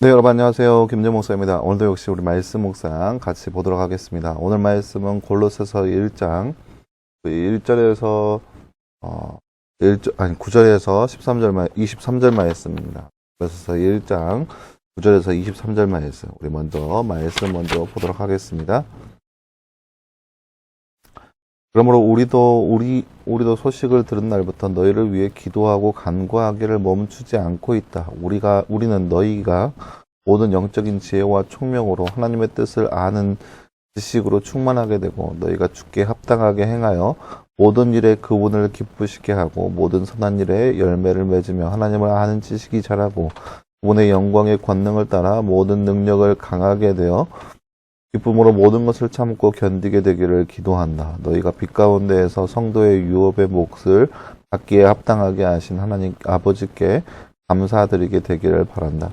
네, 여러분 안녕하세요. 김재 목사입니다. 오늘도 역시 우리 말씀 묵상 같이 보도록 하겠습니다. 오늘 말씀은 골로새서 1장 1절에서 9절에서 23절 말씀입니다. 골로새서 1장 9절에서 23절 말씀. 우리 말씀 먼저 보도록 하겠습니다. 그러므로 우리도 소식을 들은 날부터 너희를 위해 기도하고 간구하기를 멈추지 않고 있다. 우리는 너희가 모든 영적인 지혜와 총명으로 하나님의 뜻을 아는 지식으로 충만하게 되고 너희가 주께 합당하게 행하여 모든 일에 그분을 기쁘시게 하고 모든 선한 일에 열매를 맺으며 하나님을 아는 지식이 자라고 그분의 영광의 권능을 따라 모든 능력을 강하게 되어 기쁨으로 모든 것을 참고 견디게 되기를 기도한다. 너희가 빛 가운데에서 성도의 유업의 몫을 받기에 합당하게 하신 하나님 아버지께 감사드리게 되기를 바란다.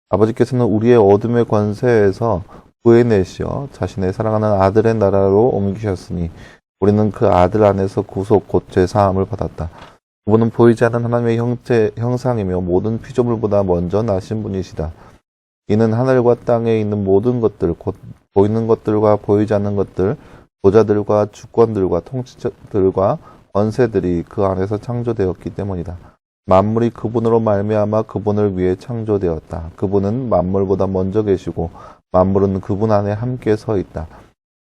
아버지께서는 우리의 어둠의 권세에서 구해내시어 자신의 사랑하는 아들의 나라로 옮기셨으니 우리는 그 아들 안에서 구속 곧 죄사함을 받았다. 그분은 보이지 않는 하나님의 형상이며 모든 피조물보다 먼저 나신 분이시다. 이는 하늘과 땅에 있는 모든 것들, 곧 보이는 것들과 보이지 않는 것들, 보좌들과 주권들과 통치들과 권세들이 그 안에서 창조되었기 때문이다. 만물이 그분으로 말미암아 그분을 위해 창조되었다. 그분은 만물보다 먼저 계시고 만물은 그분 안에 함께 서 있다.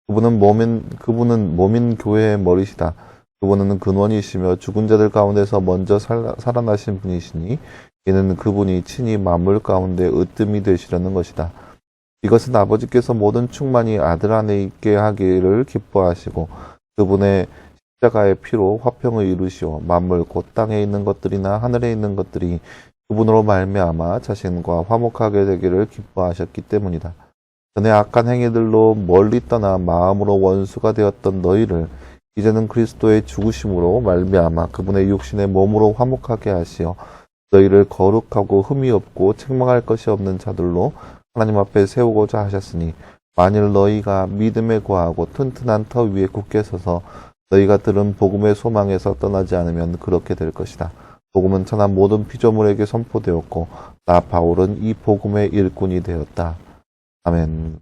그분은 몸인 교회의 머리시다. 그분은 근원이시며 죽은 자들 가운데서 먼저 살아나신 분이시니 이는 그분이 친히 만물 가운데 으뜸이 되시려는 것이다. 이것은 아버지께서 모든 충만이 아들 안에 있게 하기를 기뻐하시고 그분의 십자가의 피로 화평을 이루시오 만물 곧 땅에 있는 것들이나 하늘에 있는 것들이 그분으로 말미암아 자신과 화목하게 되기를 기뻐하셨기 때문이다. 전에 악한 행위들로 멀리 떠나 마음으로 원수가 되었던 너희를 이제는 그리스도의 죽으심으로 말미암아 그분의 육신의 몸으로 화목하게 하시어 너희를 거룩하고 흠이 없고 책망할 것이 없는 자들로 하나님 앞에 세우고자 하셨으니 만일 너희가 믿음에 거하고 튼튼한 터 위에 굳게 서서 너희가 들은 복음의 소망에서 떠나지 않으면 그렇게 될 것이다. 복음은 천한 모든 피조물에게 선포되었고 나 바울은 이 복음의 일꾼이 되었다. 아멘.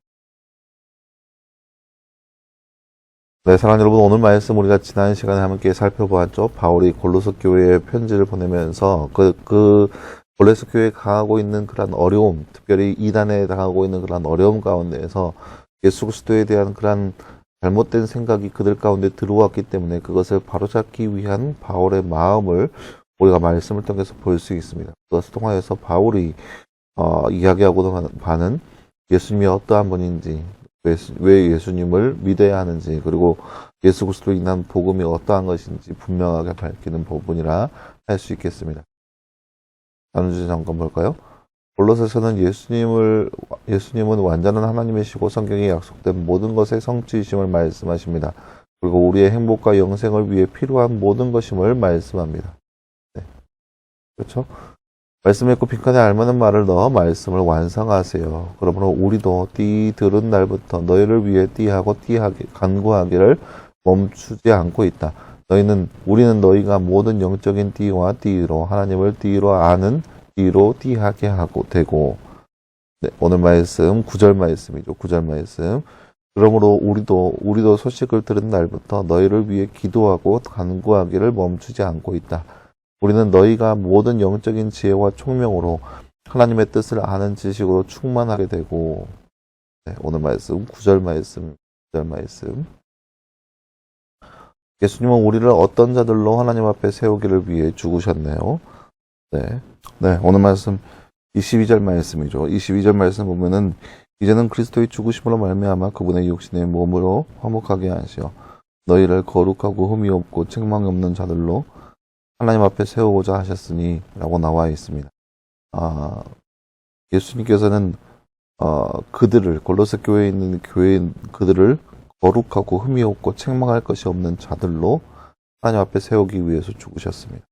네, 사랑하는 여러분, 오늘 말씀 우리가 지난 시간에 함께 살펴보았죠. 바울이 골로새 교회에 편지를 보내면서 골로새 교회에 당하고 있는 그러한 어려움, 특별히 이단에 당하고 있는 그러한 어려움 가운데에서 예수 그리스도에 대한 그러한 잘못된 생각이 그들 가운데 들어왔기 때문에 그것을 바로잡기 위한 바울의 마음을 우리가 말씀을 통해서 볼 수 있습니다. 그것을 통하여서 바울이 이야기하고도 하는 예수님이 어떠한 분인지, 왜 예수님을 믿어야 하는지, 그리고 예수 그리스도로 인한 복음이 어떠한 것인지 분명하게 밝히는 부분이라 할 수 있겠습니다. 다른 주제 잠깐 볼까요? 골로새서는 예수님은 완전한 하나님이시고 성경에 약속된 모든 것의 성취이심을 말씀하십니다. 그리고 우리의 행복과 영생을 위해 필요한 모든 것임을 말씀합니다. 네. 그렇죠? 말씀 읽고 빈칸에 알맞는 말을 넣어 말씀을 완성하세요. 그러므로 우리도 띠 들은 날부터 너희를 위해 간구하기를 멈추지 않고 있다. 우리는 너희가 모든 영적인 띠와 띠로 하나님을 띠로 아는 띠로 띠하게 하고 되고. 네, 오늘 말씀 9절 말씀이죠. 9절 말씀. 그러므로 우리도 소식을 들은 날부터 너희를 위해 기도하고 간구하기를 멈추지 않고 있다. 우리는 너희가 모든 영적인 지혜와 총명으로 하나님의 뜻을 아는 지식으로 충만하게 되고. 네, 오늘 말씀 9절 말씀. 예수님은 우리를 어떤 자들로 하나님 앞에 세우기를 위해 죽으셨네요. 네. 네, 오늘 말씀 22절 말씀이죠. 22절 말씀 보면은 이제는 그리스도의 죽으심으로 말미암아 그분의 육신의 몸으로 화목하게 하시어 너희를 거룩하고 흠이 없고 책망이 없는 자들로 하나님 앞에 세우고자 하셨으니 라고 나와 있습니다. 예수님께서는 골로새 교회에 있는 그들을 거룩하고 흠이 없고 책망할 것이 없는 자들로 하나님 앞에 세우기 위해서 죽으셨습니다.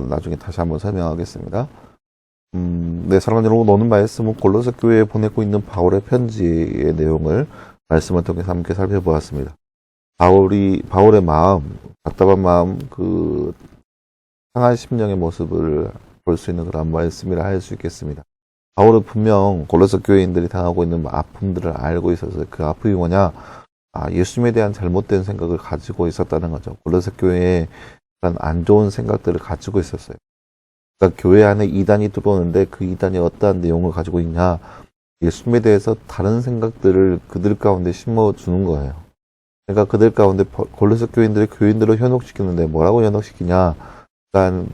나중에 다시 한번 설명하겠습니다. 네, 사랑하는 여러분, 오늘 말씀은 골로새 교회에 보내고 있는 바울의 편지의 내용을 말씀을 통해서 함께 살펴보았습니다. 바울의 마음, 답답한 마음, 상한 심령의 모습을 볼 수 있는 그런 말씀이라 할 수 있겠습니다. 바울은 분명 골로새 교회인들이 당하고 있는 아픔들을 알고 있어서 그 아픔이 뭐냐? 예수님에 대한 잘못된 생각을 가지고 있었다는 거죠. 골로새 교회에 그런 안 좋은 생각들을 가지고 있었어요. 그러니까 교회 안에 이단이 들어오는데 그 이단이 어떠한 내용을 가지고 있냐? 예수님에 대해서 다른 생각들을 그들 가운데 심어주는 거예요. 그러니까 그들 가운데 골로새 교인들이 교인들을 현혹시키는데 뭐라고 현혹시키냐? 그러니까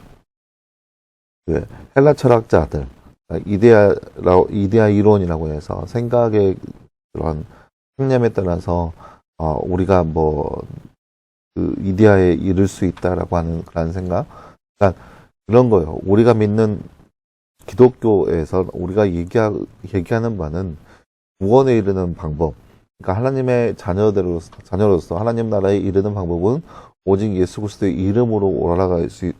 그 헬라 철학자들, 이데아 이론이라고 해서 생각의 그런 신념에 따라서 우리가 그 이데아에 이를 수 있다라고 하는 그런 생각, 그러니까 그런 거예요. 우리가 믿는 기독교에서 우리가 얘기하는 바는 구원에 이르는 방법, 그러니까 하나님의 자녀로서 하나님 나라에 이르는 방법은 오직 예수 그리스도의 이름으로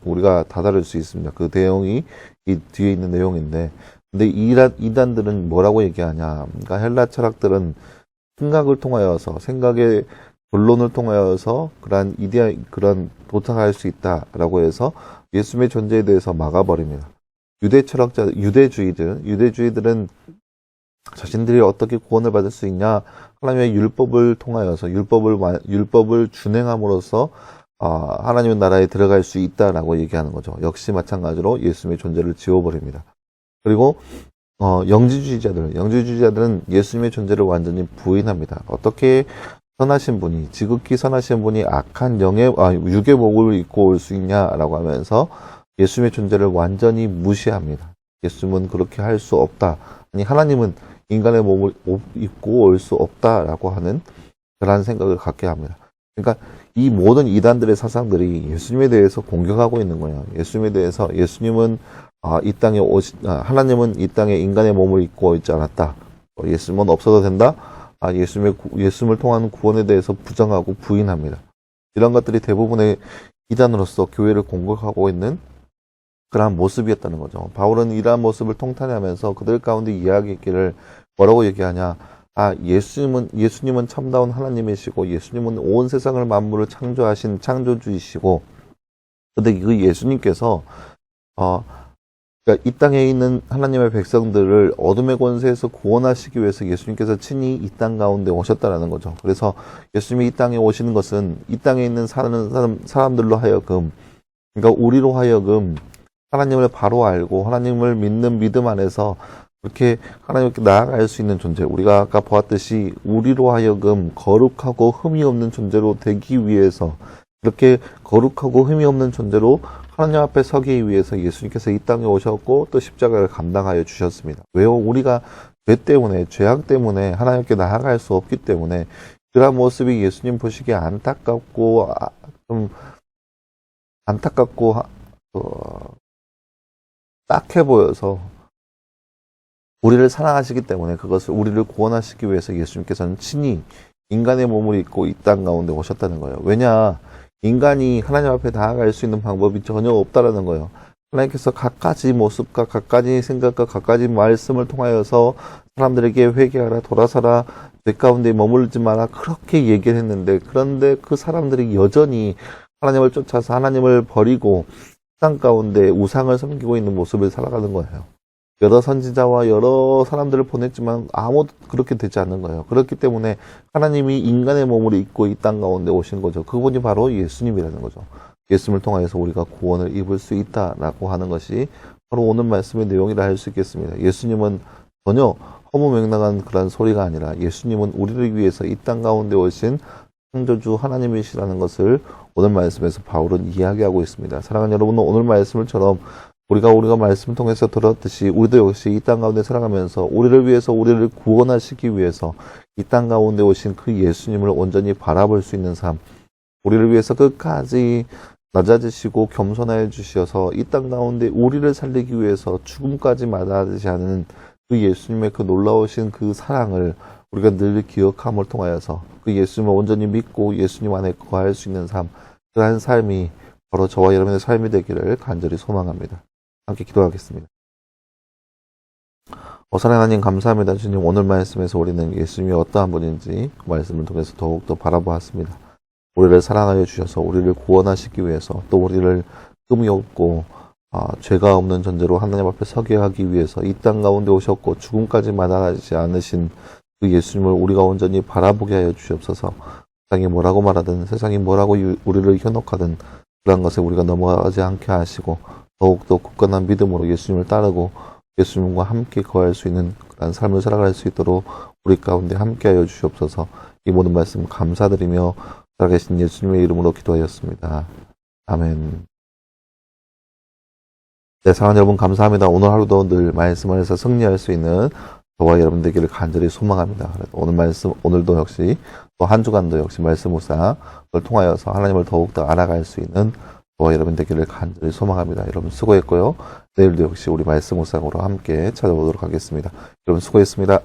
우리가 다다를 수 있습니다. 그 내용이 이 뒤에 있는 내용인데, 근데 이단들은 뭐라고 얘기하냐? 그러니까 헬라 철학들은 생각을 통하여서 생각의 본론을 통하여서 그런 도착할 수 있다라고 해서 예수님의 존재에 대해서 막아버립니다. 유대주의들은 자신들이 어떻게 구원을 받을 수 있냐? 하나님의 율법을 통하여서 율법을 준행함으로써 하나님의 나라에 들어갈 수 있다라고 얘기하는 거죠. 역시 마찬가지로 예수님의 존재를 지워버립니다. 그리고 영지주의자들은 예수님의 존재를 완전히 부인합니다. 어떻게 지극히 선하신 분이 악한 육의 목을 입고 올 수 있냐라고 하면서 예수님의 존재를 완전히 무시합니다. 예수님은 그렇게 할 수 없다. 아니, 하나님은 인간의 몸을 입고 올 수 없다라고 하는 그런 생각을 갖게 합니다. 그러니까 이 모든 이단들의 사상들이 예수님에 대해서 공격하고 있는 거예요. 예수님에 대해서 하나님은 이 땅에 인간의 몸을 입고 있지 않았다. 예수님은 없어도 된다. 예수님을 통한 구원에 대해서 부정하고 부인합니다. 이런 것들이 대부분의 이단으로서 교회를 공격하고 있는 그러한 모습이었다는 거죠. 바울은 이러한 모습을 통탄하면서 그들 가운데 이야기했기를 뭐라고 얘기하냐? 예수님은 참다운 하나님이시고 예수님은 온 세상을 만물을 창조하신 창조주이시고, 근데 그 예수님께서 그러니까 이 땅에 있는 하나님의 백성들을 어둠의 권세에서 구원하시기 위해서 예수님께서 친히 이 땅 가운데 오셨다라는 거죠. 그래서 예수님이 이 땅에 오시는 것은 이 땅에 있는 사람들로 하여금, 그러니까 우리로 하여금 하나님을 바로 알고 하나님을 믿는 믿음 안에서 그렇게 하나님께 나아갈 수 있는 존재, 우리가 아까 보았듯이 우리로 하여금 거룩하고 흠이 없는 존재로 되기 위해서, 이렇게 거룩하고 흠이 없는 존재로 하나님 앞에 서기 위해서 예수님께서 이 땅에 오셨고 또 십자가를 감당하여 주셨습니다. 왜요? 우리가 죄악 때문에 하나님께 나아갈 수 없기 때문에 그런 모습이 예수님 보시기에 안타깝고 딱해 보여서 우리를 사랑하시기 때문에 그것을 우리를 구원하시기 위해서 예수님께서는 친히 인간의 몸을 입고 이 땅 가운데 오셨다는 거예요. 왜냐? 인간이 하나님 앞에 나아갈 수 있는 방법이 전혀 없다라는 거예요. 하나님께서 갖가지 모습과 갖가지 생각과 갖가지 말씀을 통하여서 사람들에게 회개하라, 돌아서라, 내 가운데 머물지 마라, 그렇게 얘기를 했는데, 그런데 그 사람들이 여전히 하나님을 쫓아서 하나님을 버리고 땅 가운데 우상을 섬기고 있는 모습을 살아가는 거예요. 여러 선지자와 여러 사람들을 보냈지만 아무도 그렇게 되지 않는 거예요. 그렇기 때문에 하나님이 인간의 몸을 입고 이 땅 가운데 오신 거죠. 그분이 바로 예수님이라는 거죠. 예수님을 통하여서 우리가 구원을 입을 수 있다라고 하는 것이 바로 오늘 말씀의 내용이라 할 수 있겠습니다. 예수님은 전혀 허무맹랑한 그런 소리가 아니라 예수님은 우리를 위해서 이 땅 가운데 오신 창조주 하나님이시라는 것을 오늘 말씀에서 바울은 이야기하고 있습니다. 사랑하는 여러분, 오늘 말씀을처럼 우리가 말씀을 통해서 들었듯이 우리도 역시 이 땅 가운데 살아가면서 우리를 위해서 우리를 구원하시기 위해서 이 땅 가운데 오신 그 예수님을 온전히 바라볼 수 있는 삶, 우리를 위해서 끝까지 낮아지시고 겸손하여 주셔서 이 땅 가운데 우리를 살리기 위해서 죽음까지 마다하지 않은 그 예수님의 그 놀라우신 그 사랑을 우리가 늘 기억함을 통하여서 그 예수님을 온전히 믿고 예수님 안에 거할 수 있는 삶, 그러한 삶이 바로 저와 여러분의 삶이 되기를 간절히 소망합니다. 함께 기도하겠습니다. 사랑하는 하나님, 감사합니다. 주님, 오늘 말씀에서 우리는 예수님이 어떠한 분인지 그 말씀을 통해서 더욱더 바라보았습니다. 우리를 사랑하여 주셔서 우리를 구원하시기 위해서 또 우리를 흠이 없고 죄가 없는 존재로 하나님 앞에 서게 하기 위해서 이 땅 가운데 오셨고 죽음까지 마다하지 않으신 그 예수님을 우리가 온전히 바라보게 하여 주시옵소서. 세상이 뭐라고 말하든 세상이 뭐라고 우리를 현혹하든 그런 것에 우리가 넘어가지 않게 하시고 더욱더 굳건한 믿음으로 예수님을 따르고 예수님과 함께 거할 수 있는 그런 삶을 살아갈 수 있도록 우리 가운데 함께 하여 주시옵소서. 이 모든 말씀 감사드리며 살아계신 예수님의 이름으로 기도하였습니다. 아멘. 네, 사랑하는 여러분 감사합니다. 오늘 하루도 늘 말씀 안에서 승리할 수 있는 저와 여러분 되기를 간절히 소망합니다. 오늘 말씀, 오늘도 역시 또 한 주간도 역시 말씀 묵상을 통하여서 하나님을 더욱더 알아갈 수 있는 저와 여러분 되기를 간절히 소망합니다. 여러분 수고했고요. 내일도 역시 우리 말씀 묵상으로 함께 찾아보도록 하겠습니다. 여러분 수고했습니다.